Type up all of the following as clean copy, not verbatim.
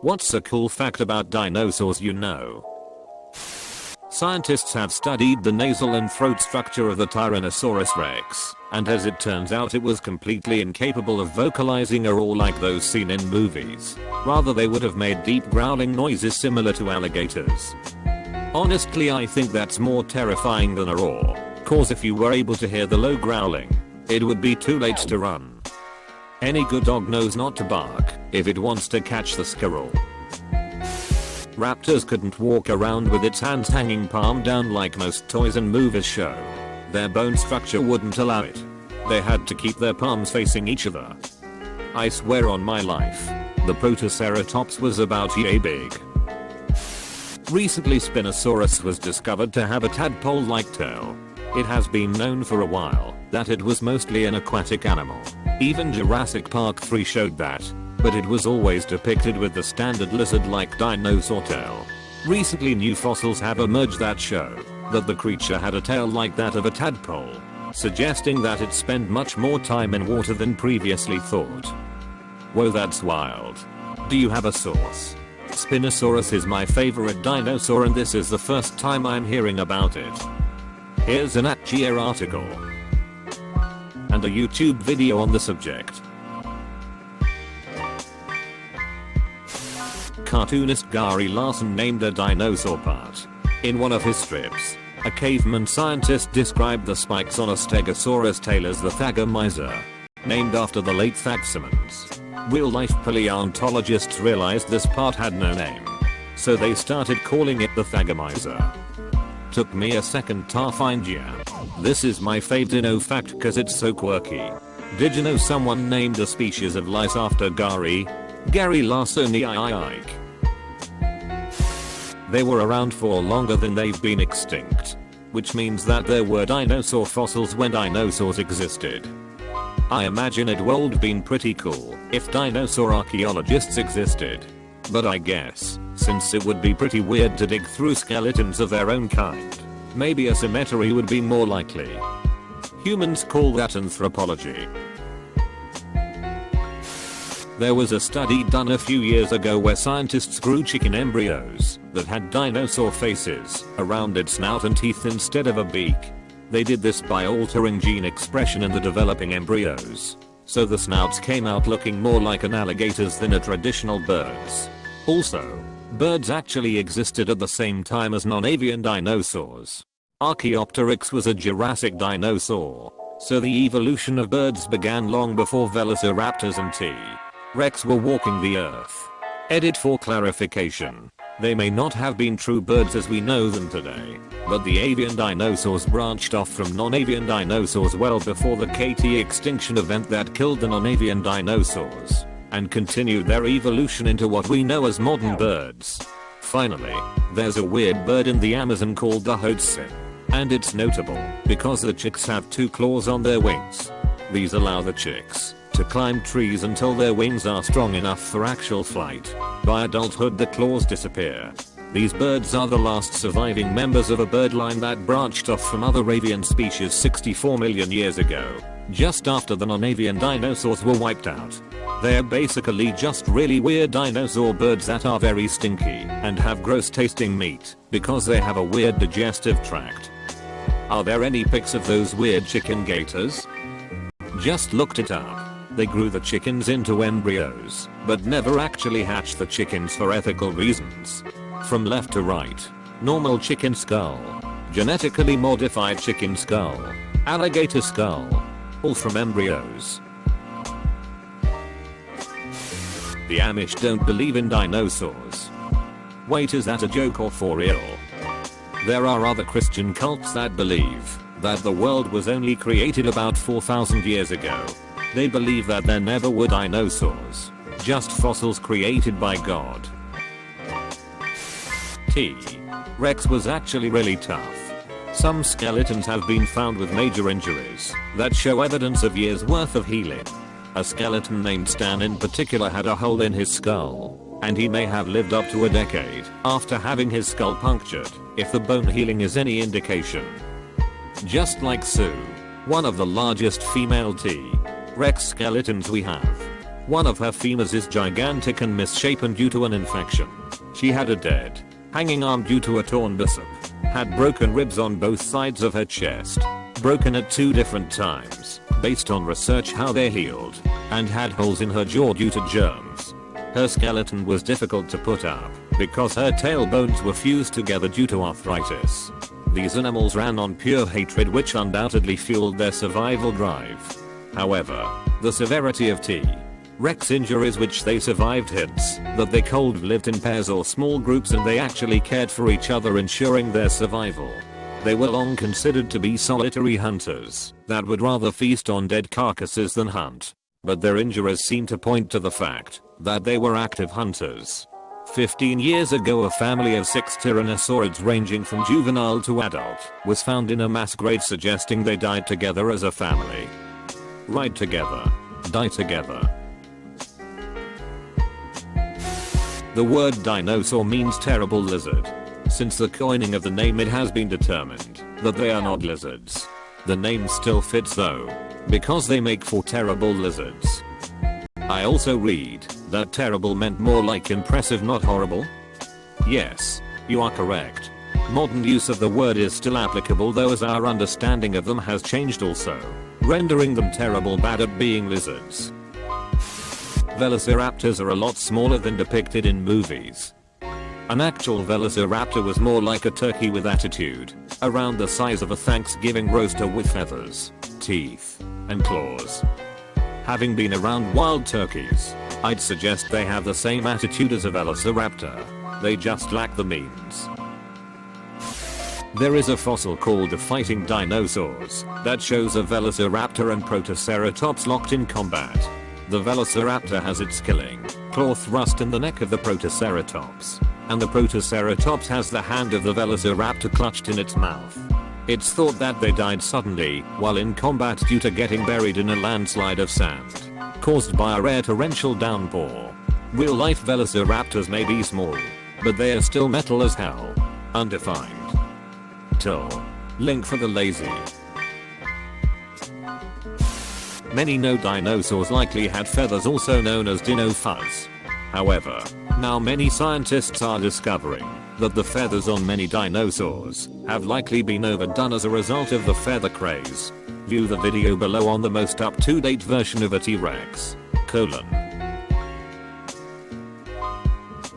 What's a cool fact about dinosaurs you know? Scientists have studied the nasal and throat structure of the Tyrannosaurus rex, and as it turns out it was completely incapable of vocalizing a roar like those seen in movies. Rather they would have made deep growling noises similar to alligators. Honestly I think that's more terrifying than a roar, cause if you were able to hear the low growling, it would be too late to run. Any good dog knows not to bark if it wants to catch the squirrel. Raptors couldn't walk around with its hands hanging palm down like most toys and movies show. Their bone structure wouldn't allow it. They had to keep their palms facing each other. I swear on my life, the Protoceratops was about yay big. Recently Spinosaurus was discovered to have a tadpole-like tail. It has been known for a while that it was mostly an aquatic animal. Even Jurassic Park 3 showed that, but it was always depicted with the standard lizard-like dinosaur tail. Recently new fossils have emerged that show that the creature had a tail like that of a tadpole, suggesting that it spent much more time in water than previously thought. Whoa, that's wild. Do you have a source? Spinosaurus is my favorite dinosaur and this is the first time I'm hearing about it. Here's an @GR article and a YouTube video on the subject. Cartoonist Gary Larson named a dinosaur part. In one of his strips, a caveman scientist described the spikes on a stegosaurus tail as the thagomizer, named after the late Thagsomans. Real-life paleontologists realized this part had no name, so they started calling it the thagomizer. Took me a second to find ya. This is my fave dino fact cause it's so quirky. Did you know someone named a species of lice after Gary Larson? They were around for longer than they've been extinct, which means that there were dinosaur fossils when dinosaurs existed. I imagine it would been pretty cool if dinosaur archaeologists existed. But I guess, since it would be pretty weird to dig through skeletons of their own kind, maybe a cemetery would be more likely. Humans call that anthropology. There was a study done a few years ago where scientists grew chicken embryos that had dinosaur faces around its snout and teeth instead of a beak. They did this by altering gene expression in the developing embryos, so the snouts came out looking more like an alligator's than a traditional bird's. Also, birds actually existed at the same time as non-avian dinosaurs. Archaeopteryx was a Jurassic dinosaur, so the evolution of birds began long before velociraptors and T-Rex were walking the earth. Edit for clarification. They may not have been true birds as we know them today, but the avian dinosaurs branched off from non-avian dinosaurs well before the KT extinction event that killed the non-avian dinosaurs, and continued their evolution into what we know as modern birds. Finally, there's a weird bird in the Amazon called the hoatzin, and it's notable because the chicks have 2 claws on their wings. These allow the chicks to climb trees until their wings are strong enough for actual flight. By adulthood the claws disappear. These birds are the last surviving members of a bird line that branched off from other avian species 64 million years ago, just after the non-avian dinosaurs were wiped out. They're basically just really weird dinosaur birds that are very stinky and have gross tasting meat because they have a weird digestive tract. Are there any pics of those weird chicken gators? Just looked it up. They grew the chickens into embryos, but never actually hatched the chickens for ethical reasons. From left to right, normal chicken skull, genetically modified chicken skull, alligator skull, all from embryos. The Amish don't believe in dinosaurs. Wait, is that a joke or for real? There are other Christian cults that believe that the world was only created about 4,000 years ago. They believe that there never were dinosaurs, just fossils created by God. T-Rex was actually really tough. Some skeletons have been found with major injuries that show evidence of years worth of healing. A skeleton named Stan in particular had a hole in his skull, and he may have lived up to a decade after having his skull punctured, if the bone healing is any indication. Just like Sue, one of the largest female T-Rex skeletons we have. One of her femurs is gigantic and misshapen due to an infection. She had a dead, hanging arm due to a torn bicep, had broken ribs on both sides of her chest, broken at 2 different times, based on research how they healed, and had holes in her jaw due to germs. Her skeleton was difficult to put up, because her tail bones were fused together due to arthritis. These animals ran on pure hatred, which undoubtedly fueled their survival drive. However, the severity of T. Rex injuries which they survived hints that they lived in pairs or small groups, and they actually cared for each other, ensuring their survival. They were long considered to be solitary hunters that would rather feast on dead carcasses than hunt. But their injuries seem to point to the fact that they were active hunters. 15 years ago, a family of 6 tyrannosaurids ranging from juvenile to adult was found in a mass grave, suggesting they died together as a family. Ride together, die together. The word dinosaur means terrible lizard. Since the coining of the name, it has been determined that they are not lizards. The name still fits though, because they make for terrible lizards. I also read that terrible meant more like impressive, not horrible. Yes, you are correct. Modern use of the word is still applicable though, as our understanding of them has changed also, rendering them terrible bad at being lizards. Velociraptors are a lot smaller than depicted in movies. An actual velociraptor was more like a turkey with attitude, around the size of a Thanksgiving roaster with feathers, teeth, and claws. Having been around wild turkeys, I'd suggest they have the same attitude as a velociraptor. They just lack the means. There is a fossil called the Fighting Dinosaurs that shows a velociraptor and protoceratops locked in combat. The velociraptor has its killing claw thrust in the neck of the protoceratops, and the protoceratops has the hand of the velociraptor clutched in its mouth. It's thought that they died suddenly while in combat due to getting buried in a landslide of sand caused by a rare torrential downpour. Real life velociraptors may be small, but they are still metal as hell. Undefined. Till. Link for the lazy. Many know dinosaurs likely had feathers, also known as dino fuzz. However, now many scientists are discovering that the feathers on many dinosaurs have likely been overdone as a result of the feather craze. View the video below on the most up-to-date version of a T-Rex.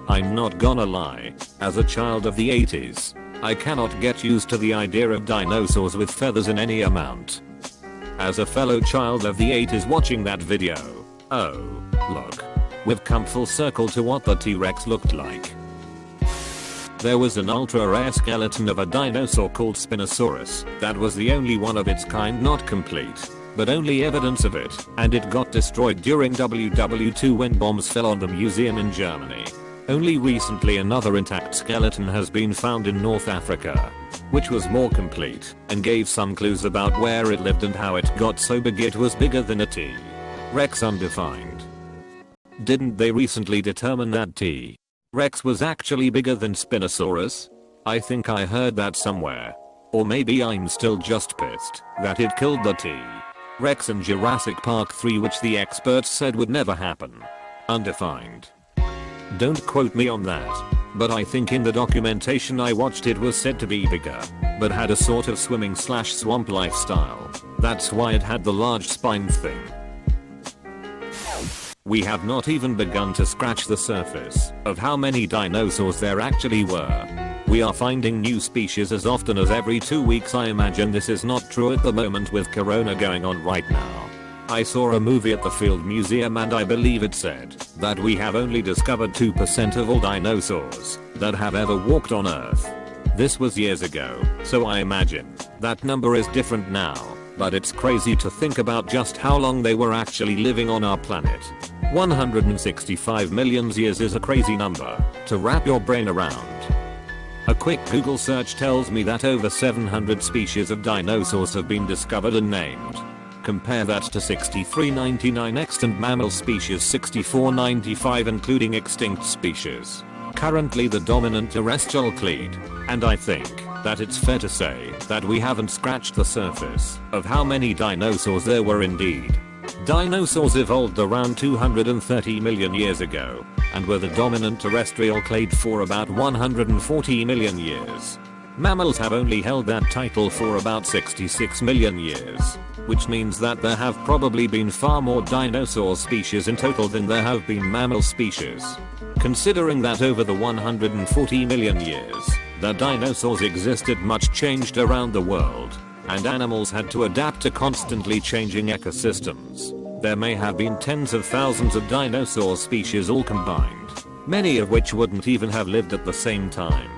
I'm not gonna lie, as a child of the 80s, I cannot get used to the idea of dinosaurs with feathers in any amount. As a fellow child of the 80s watching that video, oh, look, we've come full circle to what the T-Rex looked like. There was an ultra rare skeleton of a dinosaur called Spinosaurus that was the only one of its kind, not complete, but only evidence of it, and it got destroyed during WW2 when bombs fell on the museum in Germany. Only recently another intact skeleton has been found in North Africa, which was more complete and gave some clues about where it lived and how it got so big it was bigger than a T-Rex. Undefined. Didn't they recently determine that T-Rex was actually bigger than Spinosaurus? I think I heard that somewhere. Or maybe I'm still just pissed that it killed the T-Rex in Jurassic Park 3, which the experts said would never happen. Undefined. Don't quote me on that, but I think in the documentation I watched it was said to be bigger, but had a sort of swimming/swamp lifestyle. That's why it had the large spine thing. We have not even begun to scratch the surface of how many dinosaurs there actually were. We are finding new species as often as every 2 weeks. I imagine this is not true at the moment with Corona going on right now. I saw a movie at the Field Museum and I believe it said that we have only discovered 2% of all dinosaurs that have ever walked on Earth. This was years ago, so I imagine that number is different now, but it's crazy to think about just how long they were actually living on our planet. 165 million years is a crazy number to wrap your brain around. A quick Google search tells me that over 700 species of dinosaurs have been discovered and named. Compare that to 6399 extant mammal species, 6495 including extinct species. Currently the dominant terrestrial clade, and I think that it's fair to say that we haven't scratched the surface of how many dinosaurs there were indeed. Dinosaurs evolved around 230 million years ago and were the dominant terrestrial clade for about 140 million years. Mammals have only held that title for about 66 million years, which means that there have probably been far more dinosaur species in total than there have been mammal species. Considering that over the 140 million years that dinosaurs existed, much changed around the world, and animals had to adapt to constantly changing ecosystems. There may have been tens of thousands of dinosaur species all combined, many of which wouldn't even have lived at the same time.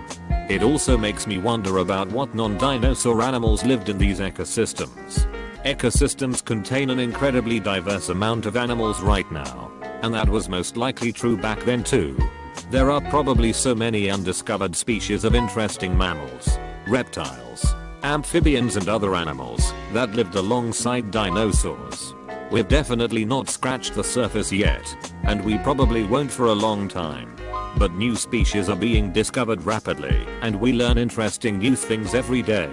It also makes me wonder about what non-dinosaur animals lived in these ecosystems. Ecosystems contain an incredibly diverse amount of animals right now, and that was most likely true back then too. There are probably so many undiscovered species of interesting mammals, reptiles, amphibians and other animals that lived alongside dinosaurs. We've definitely not scratched the surface yet, and we probably won't for a long time. But new species are being discovered rapidly, and we learn interesting new things every day.